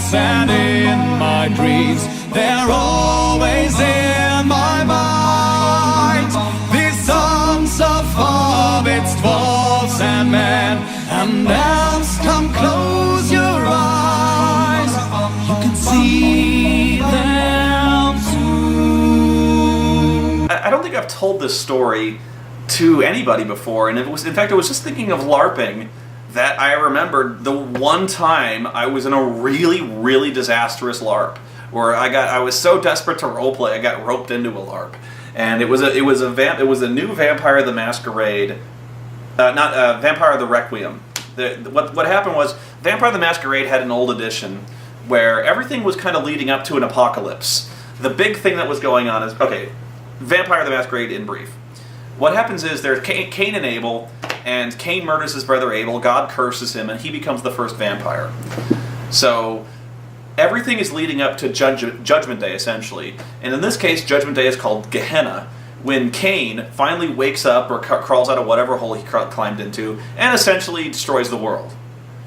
nights and in my dreams, they're always in my mind. These songs of hobbits, dwarves and men, and elves, come close your eyes, you can see them too. I don't think I've told this story to anybody before, and in fact, I was just thinking of LARPing that I remembered the one time I was in a really, really disastrous LARP where I was so desperate to roleplay I got roped into a LARP, and it was a new Vampire the Masquerade, not Vampire the Requiem. What happened was Vampire the Masquerade had an old edition where everything was kind of leading up to an apocalypse. The big thing that was going on is, okay, Vampire the Masquerade in brief. What happens is there's Cain and Abel, and Cain murders his brother Abel, God curses him, and he becomes the first vampire. So everything is leading up to Judgment Day, essentially. And in this case, Judgment Day is called Gehenna, when Cain finally wakes up or crawls out of whatever hole he climbed into, and essentially destroys the world.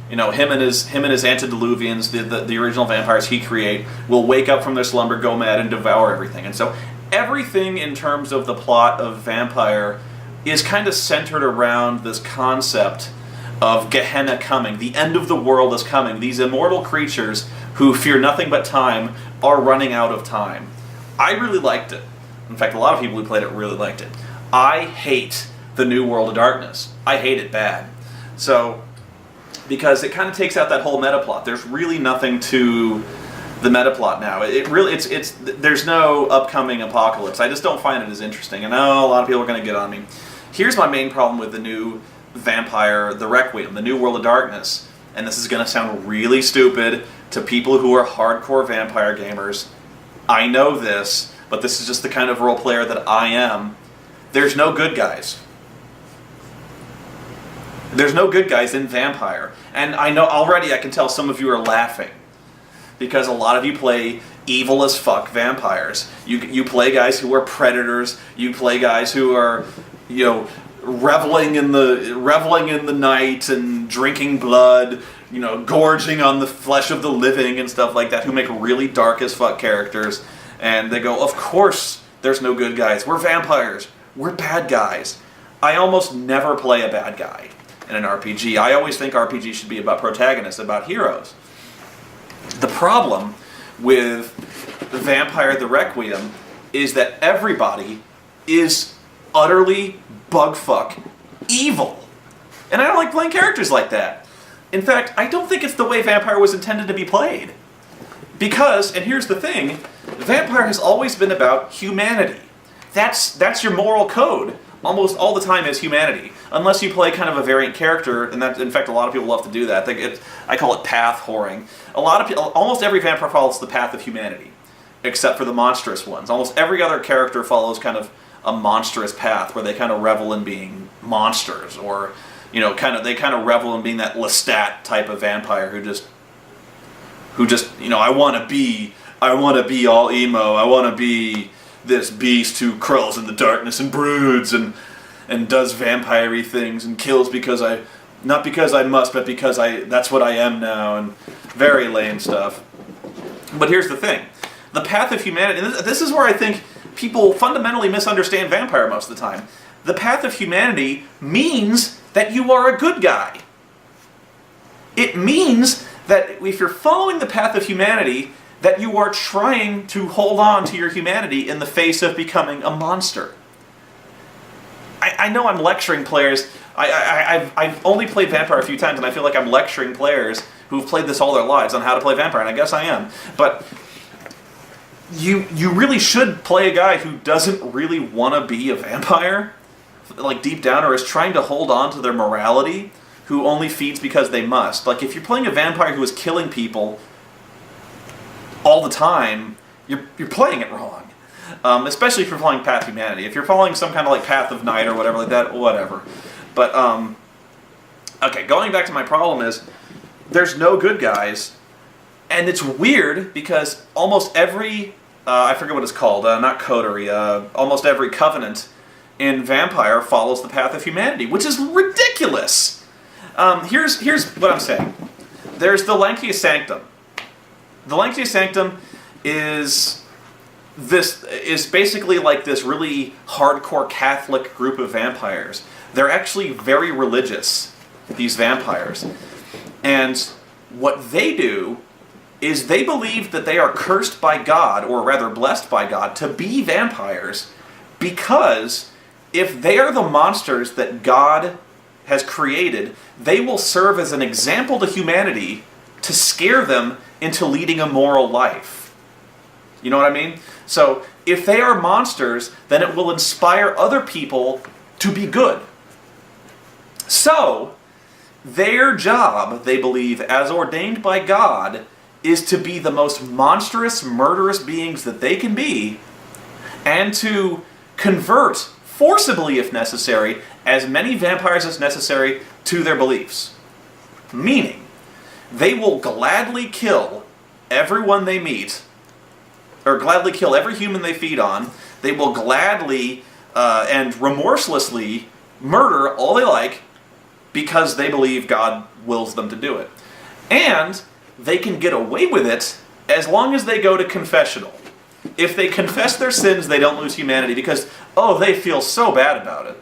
You know, him and his antediluvians, the original vampires he create, will wake up from their slumber, go mad, and devour everything. And so everything in terms of the plot of Vampire is kind of centered around this concept of Gehenna coming. The end of the world is coming. These immortal creatures who fear nothing but time are running out of time. I really liked it. In fact, a lot of people who played it really liked it. I hate the New World of Darkness. I hate it bad. So, because it kind of takes out that whole meta plot. There's really nothing to the meta plot now. There's no upcoming apocalypse. I just don't find it as interesting. I know a lot of people are going to get on me. Here's my main problem with the new Vampire the Requiem, the New World of Darkness. And this is going to sound really stupid to people who are hardcore vampire gamers. I know this, but this is just the kind of role player that I am. There's no good guys. There's no good guys in Vampire. And I know already, I can tell some of you are laughing, because a lot of you play evil as fuck vampires. You play guys who are predators. You play guys who are, you know, reveling in the night and drinking blood, you know, gorging on the flesh of the living and stuff like that, who make really dark as fuck characters. And they go, of course there's no good guys. We're vampires. We're bad guys. I almost never play a bad guy in an RPG. I always think RPG should be about protagonists, about heroes. The problem with Vampire the Requiem is that everybody is utterly bugfuck evil. And I don't like playing characters like that. In fact, I don't think it's the way Vampire was intended to be played. Because, and here's the thing, Vampire has always been about humanity. That's your moral code. Almost all the time is humanity. Unless you play kind of a variant character, and that, in fact, a lot of people love to do that. I call it path whoring. Almost every vampire follows the path of humanity, except for the monstrous ones. Almost every other character follows kind of a monstrous path where they kind of revel in being monsters, or, you know, they kind of revel in being that Lestat type of vampire who just, you know, I want to be all emo. I want to be this beast who crawls in the darkness and broods and does vampire-y things and kills not because I must, but because that's what I am now, and very lame stuff. But here's the thing. The path of humanity, and this is where I think people fundamentally misunderstand Vampire most of the time. The path of humanity means that you are a good guy. It means that if you're following the path of humanity, that you are trying to hold on to your humanity in the face of becoming a monster. I know I'm lecturing players. I've only played Vampire a few times, and I feel like I'm lecturing players who've played this all their lives on how to play Vampire, and I guess I am. But you really should play a guy who doesn't really want to be a vampire, like deep down, or is trying to hold on to their morality, who only feeds because they must. Like, if you're playing a vampire who is killing people all the time, you're playing it wrong. Especially if you're following Path of Humanity. If you're following some kind of like Path of Night or whatever like that, whatever. But, okay, going back to my problem is, there's no good guys, and it's weird because almost every, I forget what it's called, not coterie, almost every covenant in Vampire follows the Path of Humanity, which is ridiculous. Here's what I'm saying. There's the Lankia Sanctum. The Lancashire Sanctum is basically like this really hardcore Catholic group of vampires. They're actually very religious, these vampires. And what they do is they believe that they are cursed by God, or rather blessed by God, to be vampires, because if they are the monsters that God has created, they will serve as an example to humanity to scare them into leading a moral life. You know what I mean? So, if they are monsters, then it will inspire other people to be good. So, their job, they believe, as ordained by God, is to be the most monstrous, murderous beings that they can be, and to convert, forcibly if necessary, as many vampires as necessary to their beliefs. Meaning, they will gladly kill everyone they meet, or gladly kill every human they feed on. They will gladly and remorselessly murder all they like, because they believe God wills them to do it. And they can get away with it as long as they go to confessional. If they confess their sins, they don't lose humanity because, oh, they feel so bad about it.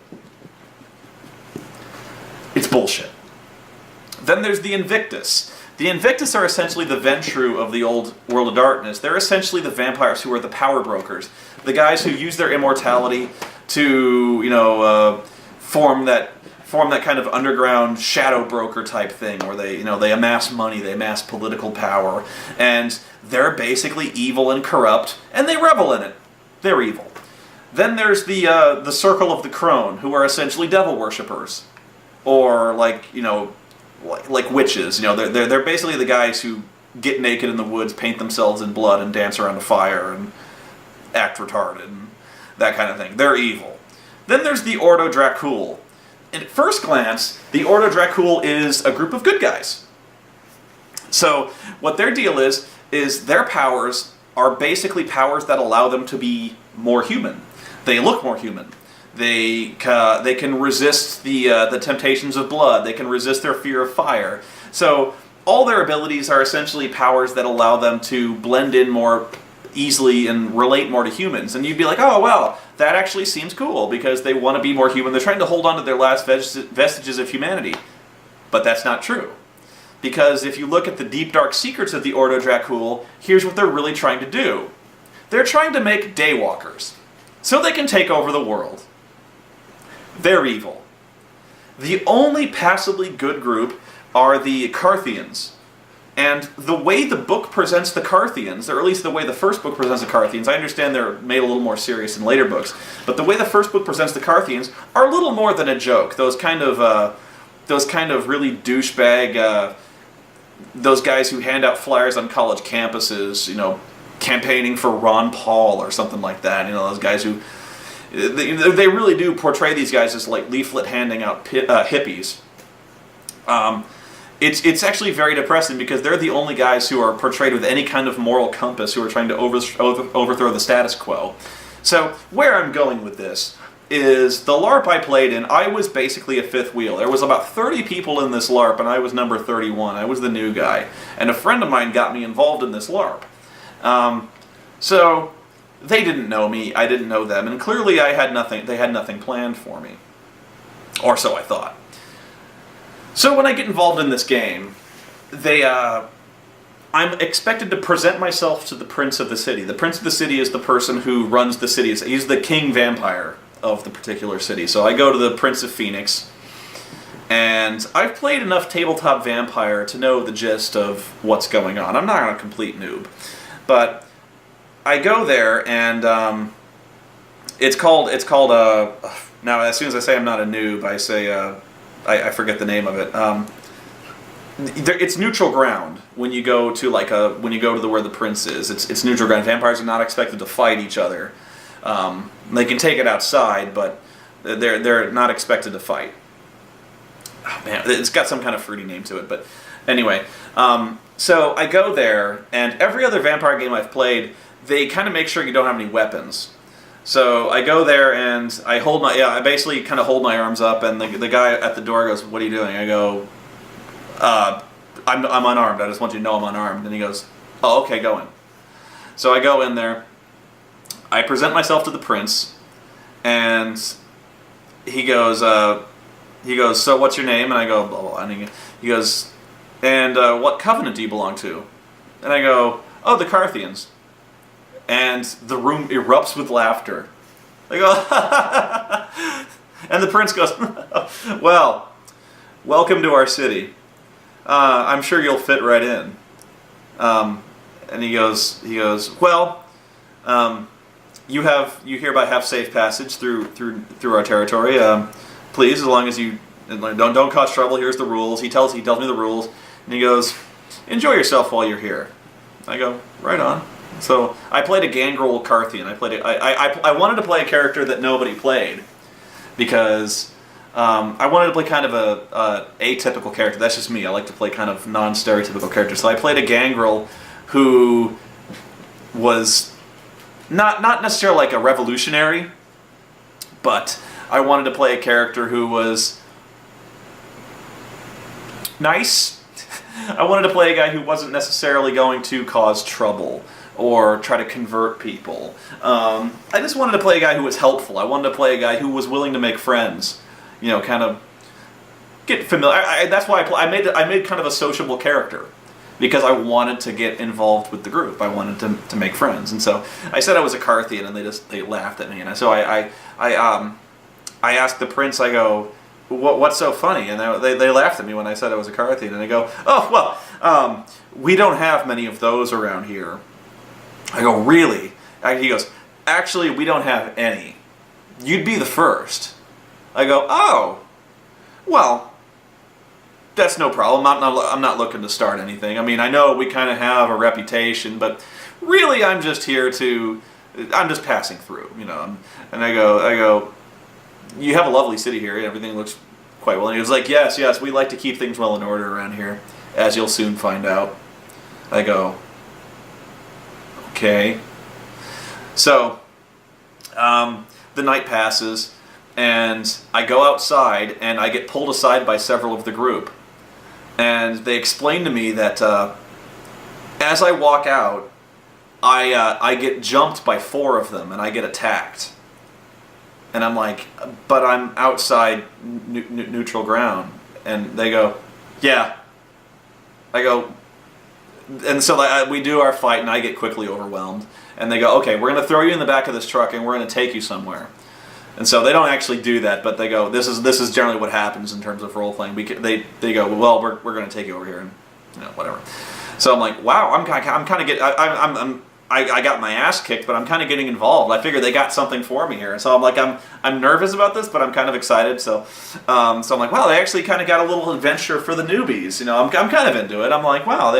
It's bullshit. Then there's the Invictus. The Invictus are essentially the Ventru of the old World of Darkness. They're essentially the vampires who are the power brokers. The guys who use their immortality to, form that kind of underground shadow broker type thing where they amass money, they amass political power, and they're basically evil and corrupt, and they revel in it. They're evil. Then there's the Circle of the Crone, who are essentially devil worshippers, or like witches. They're basically the guys who get naked in the woods, paint themselves in blood, and dance around a fire and act retarded and that kind of thing. They're evil. Then there's the Ordo Dracul. At first glance, the Ordo Dracul is a group of good guys. So, what their deal is their powers are basically powers that allow them to be more human. They look more human. They can resist the temptations of blood. They can resist their fear of fire. So, all their abilities are essentially powers that allow them to blend in more easily and relate more to humans. And you'd be like, oh, well, that actually seems cool because they want to be more human. They're trying to hold on to their last vestiges of humanity. But that's not true. Because if you look at the deep, dark secrets of the Ordo Dracul, here's what they're really trying to do. They're trying to make daywalkers so they can take over the world. They're evil. The only passably good group are the Carthians. And the way the book presents the Carthians, or at least the way the first book presents the Carthians, I understand they're made a little more serious in later books, but the way the first book presents the Carthians are a little more than a joke. Those kind of really douchebag, those guys who hand out flyers on college campuses, campaigning for Ron Paul or something like that. Those guys who they really do portray these guys as like leaflet handing out hippies. It's actually very depressing because they're the only guys who are portrayed with any kind of moral compass who are trying to overthrow the status quo. So where I'm going with this is the LARP I played in, I was basically a fifth wheel. There was about 30 people in this LARP and I was number 31. I was the new guy. And a friend of mine got me involved in this LARP. So they didn't know me, I didn't know them, and clearly they had nothing planned for me. Or so I thought. So when I get involved in this game, I'm expected to present myself to the Prince of the City. The Prince of the City is the person who runs the city. He's the king vampire of the particular city. So I go to the Prince of Phoenix, and I've played enough tabletop vampire to know the gist of what's going on. I'm not a complete noob. But I go there, and it's called now as soon as I say I'm not a noob, I say... I forget the name of it. It's neutral ground when you go to where the prince is. It's neutral ground. Vampires are not expected to fight each other. They can take it outside, but they're not expected to fight. Oh, man, it's got some kind of fruity name to it. But anyway, so I go there, and every other vampire game I've played, they kind of make sure you don't have any weapons. So I go there and I basically kind of hold my arms up, and the guy at the door goes, "What are you doing?" I go, I'm unarmed. I just want you to know I'm unarmed." And he goes, Oh, okay, go in. So I go in there. I present myself to the prince, and he goes, so what's your name? And I go, blah, blah, and he goes, and what covenant do you belong to? And I go, oh, the Carthians. And the room erupts with laughter. I go, and the prince goes, well, welcome to our city. I'm sure you'll fit right in. And he goes, well, you hereby have safe passage through our territory. Please, as long as you don't cause trouble. Here's the rules. He tells me the rules, and he goes, enjoy yourself while you're here. I go, right on. So I played a Gangrel Carthian. I wanted to play a character that nobody played because I wanted to play kind of a atypical character. That's just me. I like to play kind of non-stereotypical characters. So I played a Gangrel who was not necessarily like a revolutionary, but I wanted to play a character who was nice. I wanted to play a guy who wasn't necessarily going to cause trouble or try to convert people. I just wanted to play a guy who was helpful. I wanted to play a guy who was willing to make friends. You know, kind of get familiar. That's why I made kind of a sociable character, because I wanted to get involved with the group. I wanted to make friends, and so I said I was a Carthian, and they laughed at me. And so I asked the prince. I go, what's so funny? And they laughed at me when I said I was a Carthian. And I go, oh well, we don't have many of those around here. I go, really? He goes, actually, we don't have any. You'd be the first. I go, oh, well, that's no problem. I'm not looking to start anything. I mean, I know we kind of have a reputation, but really I'm just passing through, you know. And I go, you have a lovely city here. Everything looks quite well. And he was like, yes, we like to keep things well in order around here, as you'll soon find out. I go, okay. So, the night passes, and I go outside, and I get pulled aside by several of the group. And they explain to me that as I walk out, I get jumped by 4 of them, and I get attacked. And I'm like, but I'm outside neutral ground. And they go, yeah. I go, and so we do our fight, and I get quickly overwhelmed. And they go, okay, we're going to throw you in the back of this truck, and we're going to take you somewhere. And so they don't actually do that, but they go, this is generally what happens in terms of role playing. They go, well, we're going to take you over here, and you know, whatever. So I'm like, wow, I'm kind of getting, I got my ass kicked, but I'm kind of getting involved. I figure they got something for me here, and so I'm like, I'm nervous about this, but I'm kind of excited. So I'm like, wow, they actually kind of got a little adventure for the newbies. You know, I'm kind of into it. I'm like, wow,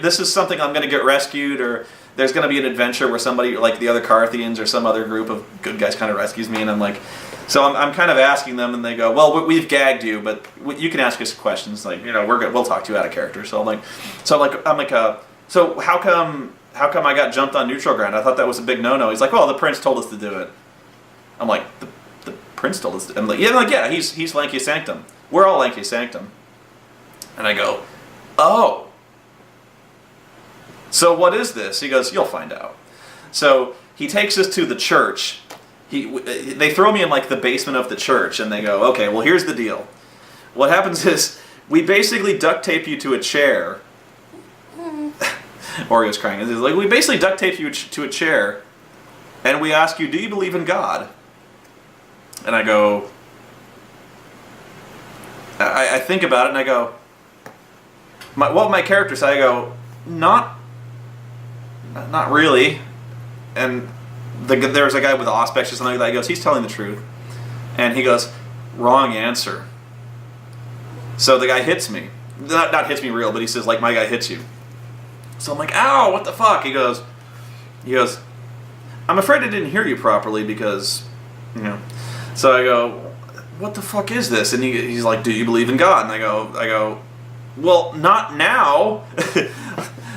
this is something I'm going to get rescued, or there's going to be an adventure where somebody like the other Carthians or some other group of good guys kind of rescues me, and I'm like, so I'm kind of asking them, and they go, well, we've gagged you, but you can ask us questions, like, you know, we'll talk to you out of character. So I'm like, so how come I got jumped on neutral ground? I thought that was a big no-no. He's like, well, the prince told us to do it. I'm like, the prince told us to do it? I'm like, yeah, he's Lanky Sanctum. We're all Lanky Sanctum. And I go, oh. So what is this? He goes, you'll find out. So he takes us to the church. They throw me in like the basement of the church, and they go, okay, well, here's the deal. What happens is we basically duct tape you to a chair. Oreo's crying. It's like, we basically duct tape you to a chair, and we ask you, do you believe in God? And I go, I think about it, and I go, my character said, I go, not really. And there's a guy with Auspex or something like that. He goes, he's telling the truth. And he goes, wrong answer. So the guy hits me. Not hits me real, but he says, like, my guy hits you. So I'm like, ow, what the fuck? He goes, I'm afraid I didn't hear you properly because, you know. So I go, what the fuck is this? And he's like, do you believe in God? And I go, well, not now.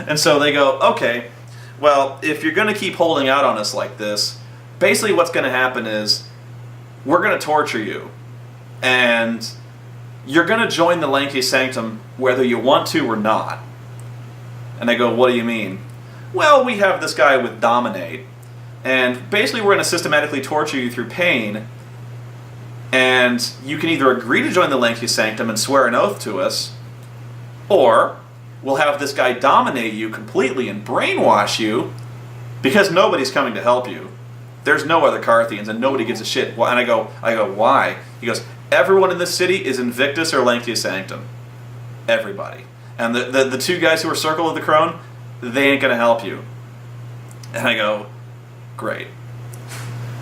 And so they go, okay, well, if you're going to keep holding out on us like this, basically what's going to happen is we're going to torture you. And you're going to join the Lanky Sanctum whether you want to or not. And I go, what do you mean? well, we have this guy with Dominate, and basically we're going to systematically torture you through pain, and you can either agree to join the Lengthy Sanctum and swear an oath to us, or we'll have this guy dominate you completely and brainwash you, because nobody's coming to help you. There's no other Carthians, and nobody gives a shit. And I go, why? He goes, everyone in this city is Invictus or Lengthy Sanctum. Everybody. And the two guys who are Circle of the Crone, they ain't going to help you. And I go, great.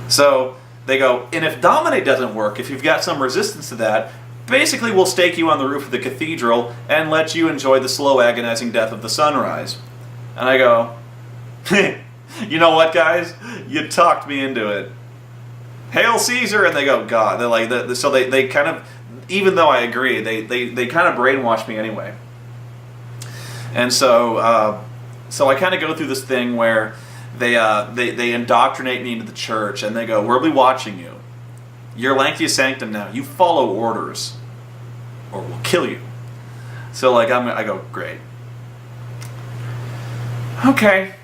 So they go, and if Dominate doesn't work, if you've got some resistance to that, basically we'll stake you on the roof of the cathedral and let you enjoy the slow, agonizing death of the sunrise. And I go, you know what, guys? You talked me into it. Hail Caesar! And they go, God. They're like, so they kind of, even though I agree, they kind of brainwash me anyway. And so I kind of go through this thing where they indoctrinate me into the church, and they go, we'll be watching you. You're Lengthy Sanctum now. You follow orders, or we'll kill you. So like I go, great. Okay.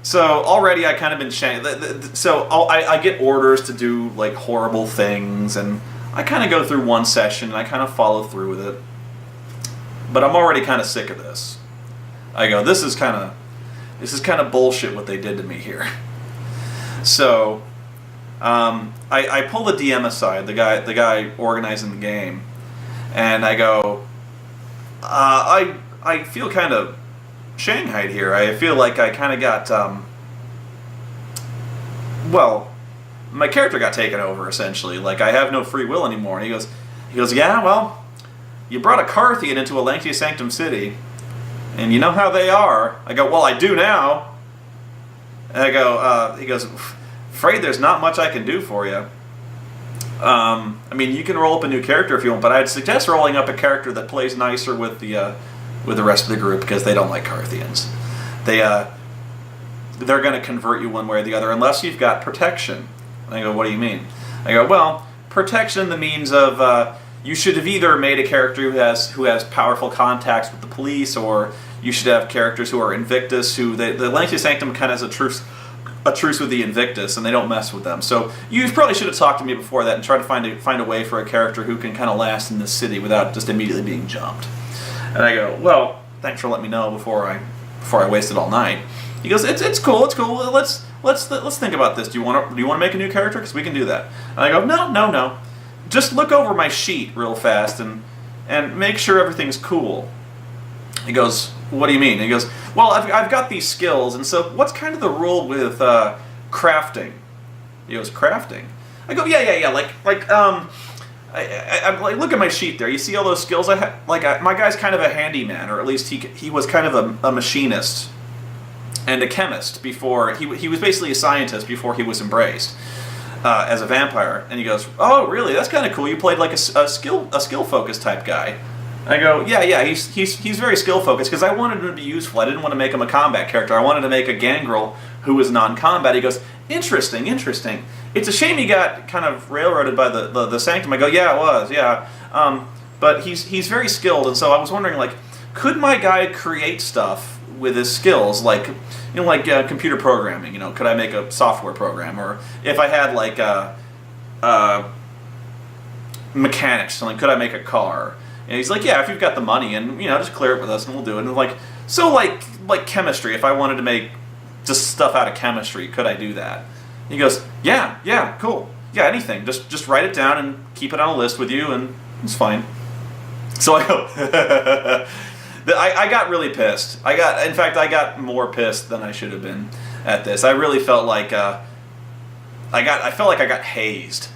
So already I kind of been shanked. So I get orders to do like horrible things, and I kind of go through one session and I kind of follow through with it. But I'm already kind of sick of this. I go, this is kind of bullshit what they did to me here. So I pull the DM aside, the guy organizing the game, and I go, I feel kind of shanghaied here. I feel like I kind of got, well, my character got taken over, essentially. Like, I have no free will anymore. And he goes, yeah, well, you brought a Carthian into a Lengthy Sanctum city, and you know how they are. I go, well, I do now. And I go, he goes, afraid there's not much I can do for you. I mean, you can roll up a new character if you want, but I'd suggest rolling up a character that plays nicer with the rest of the group, because they don't like Carthians. They're going to convert you one way or the other unless you've got protection. And I go, what do you mean? I go, well, protection in the means of you should have either made a character who has powerful contacts with the police, or you should have characters who are Invictus, who the Lengthy Sanctum kind of has a truce with the Invictus, and they don't mess with them. So you probably should have talked to me before that and tried to find a way for a character who can kind of last in this city without just immediately being jumped. And I go, well, thanks for letting me know before I wasted all night. He goes, it's cool. Let's think about this. Do you want to make a new character? Because we can do that. And I go, no. Just look over my sheet real fast and make sure everything's cool. He goes, what do you mean? He goes, well, I've got these skills, and so what's kind of the rule with crafting? He goes, crafting? I go, yeah. I look at my sheet there. You see all those skills I have? My guy's kind of a handyman, or at least he was kind of a machinist and a chemist before he was basically a scientist before he was embraced as a vampire. And he goes, oh, really? That's kind of cool. You played like a skill focused type guy. I go, yeah. He's very skill focused, because I wanted him to be useful. I didn't want to make him a combat character. I wanted to make a gangrel who was non-combat. He goes, interesting. It's a shame he got kind of railroaded by the Sanctum. I go, yeah, it was, yeah. But he's very skilled, and so I was wondering, like, could my guy create stuff with his skills, like computer programming? Could I make a software program, or if I had like mechanics, something, could I make a car? And he's like, yeah, if you've got the money, and just clear it with us, and we'll do it. And like chemistry, if I wanted to make just stuff out of chemistry, could I do that? He goes, yeah, cool. Yeah, anything. Just write it down and keep it on a list with you, and it's fine. So I go, I got really pissed. I got more pissed than I should have been at this. I really felt like I got hazed.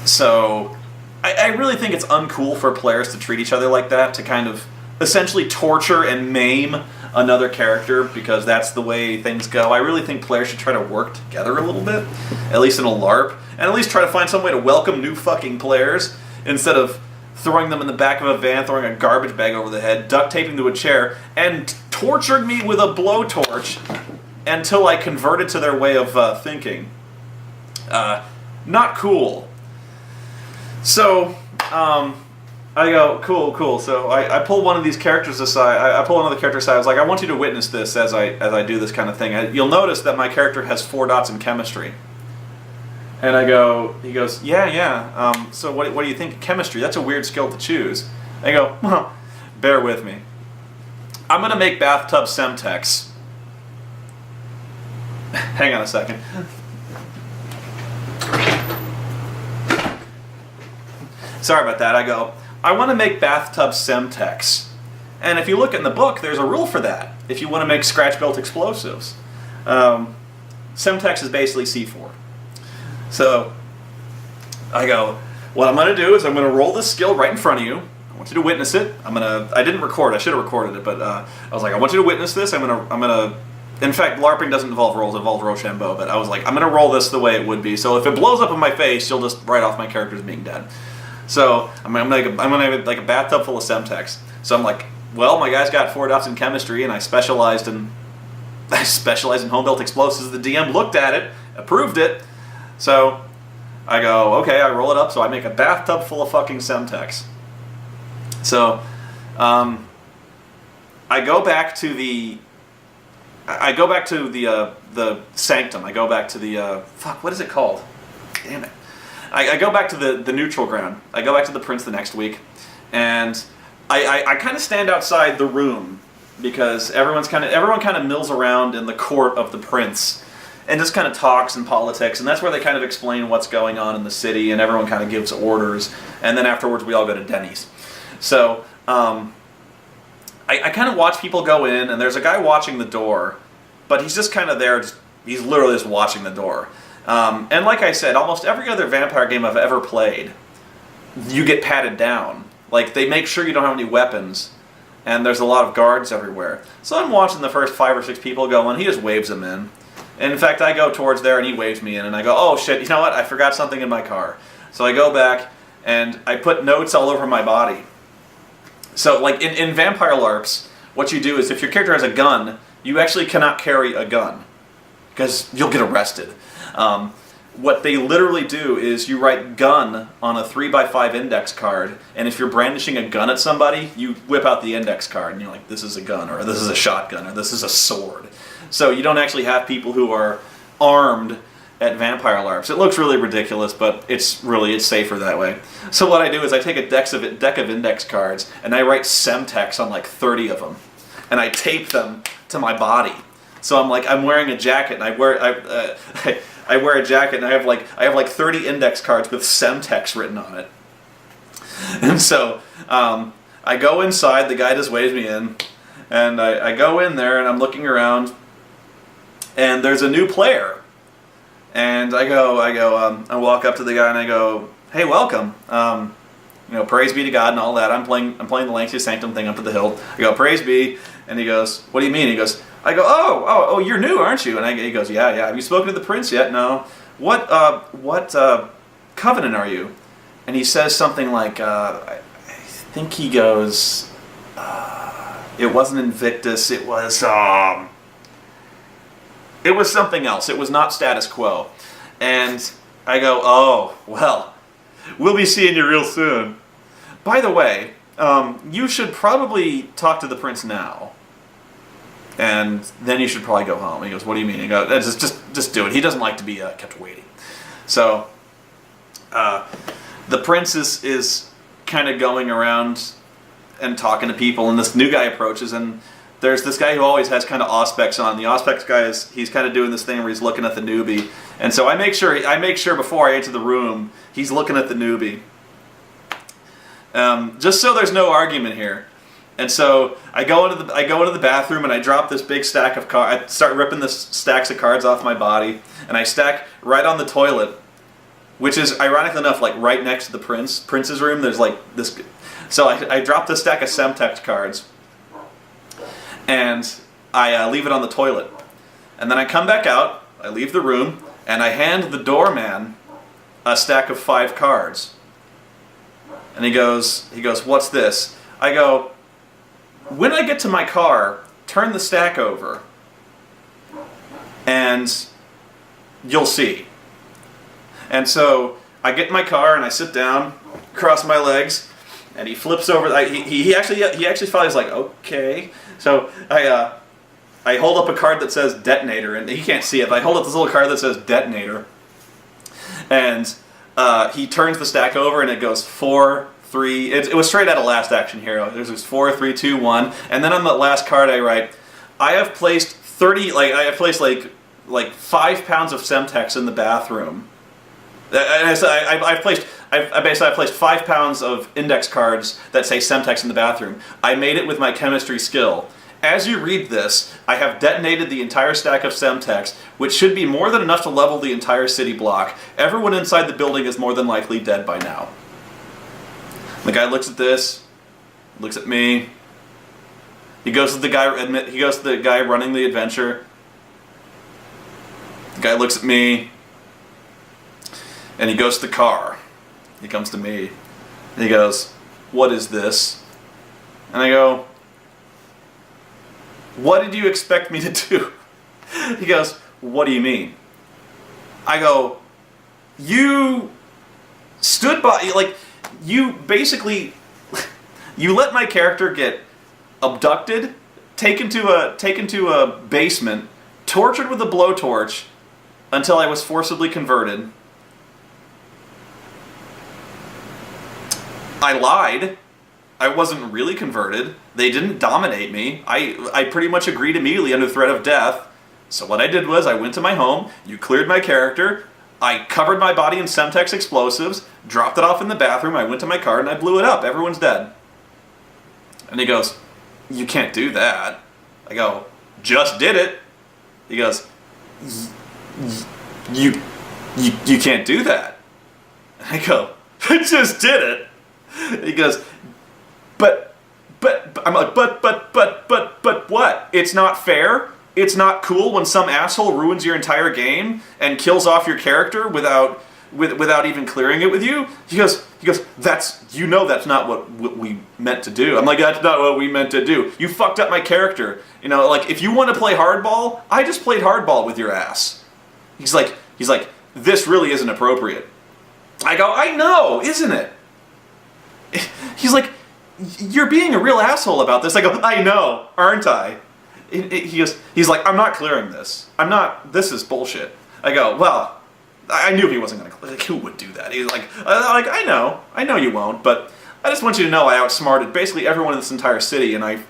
So I really think it's uncool for players to treat each other like that, to kind of essentially torture and maim another character, because that's the way things go. I really think players should try to work together a little bit, at least in a LARP, and at least try to find some way to welcome new fucking players, instead of throwing them in the back of a van, throwing a garbage bag over the head, duct taping to a chair, and torturing me with a blowtorch until I converted to their way of thinking. Not cool. So, I go, cool. So I pull one of these characters aside. I pull another character aside. I was like, I want you to witness this as I do this kind of thing. You'll notice that my character has 4 dots in chemistry. And he goes, yeah. So what do you think of chemistry? That's a weird skill to choose. I go, well, bear with me. I'm going to make bathtub Semtex. Hang on a second. Sorry about that. I go, I want to make bathtub Semtex. And if you look in the book, there's a rule for that. If you want to make scratch-built explosives. Semtex is basically C4. So I go, what I'm going to do is I'm going to roll this skill right in front of you. I want you to witness it. I didn't record. I should have recorded it, but I was like, I want you to witness this. I'm gonna. In fact, LARPing doesn't involve rolls; it involves Rochambeau. But I was like, I'm gonna roll this the way it would be. So if it blows up in my face, you'll just write off my character as being dead. So I'm gonna have like a bathtub full of Semtex. So I'm like, well, my guy's got 4 dots in chemistry, and I specialized in home-built explosives. The DM looked at it, approved it. So I go, okay, I roll it up. So I make a bathtub full of fucking Semtex. So, I go back to the sanctum. I go back to the what is it called? Damn it! I go back to the neutral ground. I go back to the prince the next week, and I kind of stand outside the room because everyone kind of mills around in the court of the prince and just kind of talks and politics, and that's where they kind of explain what's going on in the city, and everyone kind of gives orders, and then afterwards we all go to Denny's. So, I kind of watch people go in, and there's a guy watching the door, but he's just kind of there, he's literally just watching the door. And like I said, almost every other vampire game I've ever played, you get patted down. Like, they make sure you don't have any weapons, and there's a lot of guards everywhere. So I'm watching the first 5 or 6 people go, and he just waves them in. And in fact, I go towards there, and he waves me in, and I go, oh shit, you know what, I forgot something in my car. So I go back, and I put notes all over my body. So, like, in Vampire LARPs, what you do is if your character has a gun, you actually cannot carry a gun, because you'll get arrested. What they literally do is you write gun on a 3x5 index card, and if you're brandishing a gun at somebody, you whip out the index card, and you're like, this is a gun, or this is a shotgun, or this is a sword. So you don't actually have people who are armed at Vampire LARPs. It looks really ridiculous, but it's safer that way. So what I do is I take a deck of index cards, and I write Semtex on like 30 of them, and I tape them to my body. So I'm wearing a jacket, and I wear a jacket, and I have like 30 index cards with Semtex written on it. And so I go inside. The guy just waves me in, and I go in there, and I'm looking around, and there's a new player. And I walk up to the guy and I go, hey, welcome. Praise be to God and all that. I'm playing the Lanxia Sanctum thing up at the hill. I go, praise be. And he goes, what do you mean? He goes, I go, oh, you're new, aren't you? And he goes, yeah. Have you spoken to the prince yet? No. What covenant are you? And he says something like, I think he goes, it wasn't Invictus, it was something else. It was not status quo. And I go, oh, well, we'll be seeing you real soon. By the way, you should probably talk to the prince now. And then you should probably go home. He goes, what do you mean? He goes, just do it. He doesn't like to be kept waiting. So the prince is kind of going around and talking to people, and this new guy approaches, and there's this guy who always has kind of auspex on. The auspex guy he's kind of doing this thing where he's looking at the newbie, and so I make sure before I enter the room he's looking at the newbie, just so there's no argument here. And so I go into the bathroom and I drop this big stack of cards. I start ripping the stacks of cards off my body, and I stack right on the toilet, which is ironically enough like right next to the prince's room. There's like this, so I drop this stack of Semtex cards. And I leave it on the toilet. And then I come back out, I leave the room, and I hand the doorman a stack of 5 cards. And he goes, what's this? I go, when I get to my car, turn the stack over, and you'll see. And so I get in my car, and I sit down, cross my legs, and he flips over. He actually follows like, okay. So I hold up a card that says detonator, and he can't see it, but I hold up this little card that says detonator, and he turns the stack over, and it goes 4, 3. It was straight out of Last Action Hero. There's this 4, 3, 2, 1, and then on the last card I write, I have placed 30. I have placed like 5 pounds of Semtex in the bathroom. And I've placed 5 pounds of index cards that say Semtex in the bathroom. I made it with my chemistry skill. As you read this, I have detonated the entire stack of Semtex, which should be more than enough to level the entire city block. Everyone inside the building is more than likely dead by now. The guy looks at this, looks at me. He goes to the guy running the adventure. The guy looks at me. And he goes to the car. He comes to me. And he goes, "What is this?" And I go, "What did you expect me to do?" He goes, "What do you mean?" I go, "You stood by, like, you basically, you let my character get abducted, taken to a basement, tortured with a blowtorch until I was forcibly converted. I lied. I wasn't really converted. They didn't dominate me. I pretty much agreed immediately under threat of death. So what I did was I went to my home, you cleared my character, I covered my body in Semtex explosives, dropped it off in the bathroom, I went to my car and I blew it up. Everyone's dead." And he goes, "You can't do that." I go, "Just did it." He goes, You can't do that." I go, "I just did it." He goes, but I'm like, but what? It's not fair? It's not cool when some asshole ruins your entire game and kills off your character without even clearing it with you? He goes, that's not what we meant to do. I'm like, "That's not what we meant to do. You fucked up my character. You know, like, if you want to play hardball, I just played hardball with your ass." He's like, "This really isn't appropriate." I go, "I know, isn't it?" He's like, "You're being a real asshole about this." I go, "I know, aren't I?" He's like, "I'm not clearing this. This is bullshit." I go, "Well, I knew he wasn't going to, like, who would do that?" He's like, "I know you won't, but I just want you to know I outsmarted basically everyone in this entire city, and I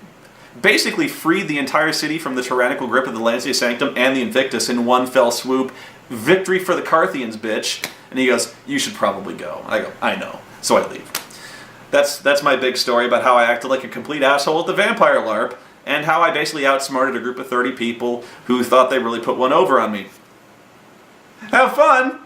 basically freed the entire city from the tyrannical grip of the Lancia Sanctum and the Invictus in one fell swoop. Victory for the Carthians, bitch." And he goes, "You should probably go." I go, "I know." So I leave. That's my big story about how I acted like a complete asshole at the vampire LARP, and how I basically outsmarted a group of 30 people who thought they really put one over on me. Have fun!